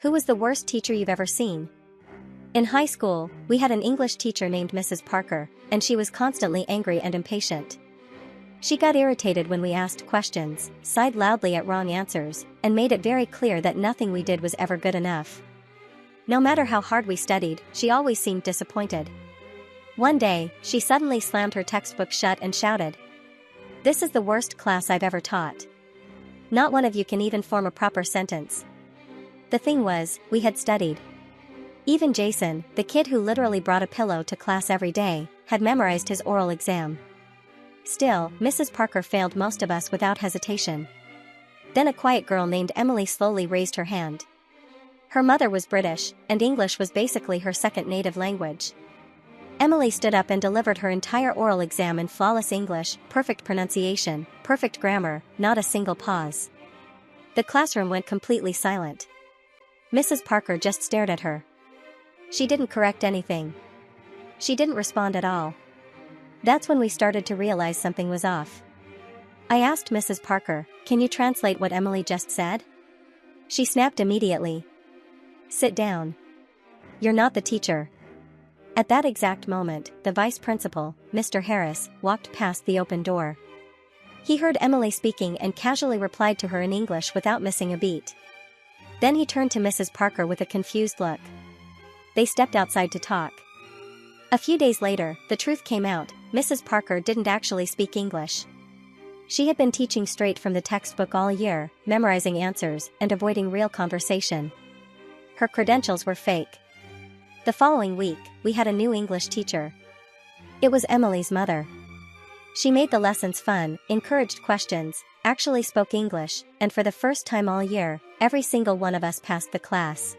Who was the worst teacher you've ever seen? In high school, we had an English teacher named Mrs. Parker, and she was constantly angry and impatient. She got irritated when we asked questions, sighed loudly at wrong answers, and made it very clear that nothing we did was ever good enough. No matter how hard we studied, she always seemed disappointed. One day, she suddenly slammed her textbook shut and shouted, "This is the worst class I've ever taught. Not one of you can even form a proper sentence." The thing was, we had studied. Even Jason, the kid who literally brought a pillow to class every day, had memorized his oral exam. Still, Mrs. Parker failed most of us without hesitation. Then a quiet girl named Emily slowly raised her hand. Her mother was British, and English was basically her second native language. Emily stood up and delivered her entire oral exam in flawless English, perfect pronunciation, perfect grammar, not a single pause. The classroom went completely silent. Mrs. Parker just stared at her. She didn't correct anything. She didn't respond at all. That's when we started to realize something was off. I asked Mrs. Parker, "Can you translate what Emily just said?" She snapped immediately. "Sit down. You're not the teacher." At that exact moment, the vice principal, Mr. Harris, walked past the open door. He heard Emily speaking and casually replied to her in English without missing a beat. Then he turned to Mrs. Parker with a confused look. They stepped outside to talk. A few days later, the truth came out: Mrs. Parker didn't actually speak English. She had been teaching straight from the textbook all year, memorizing answers and avoiding real conversation. Her credentials were fake. The following week, we had a new English teacher. It was Emily's mother. She made the lessons fun, encouraged questions, actually spoke English, and for the first time all year, every single one of us passed the class.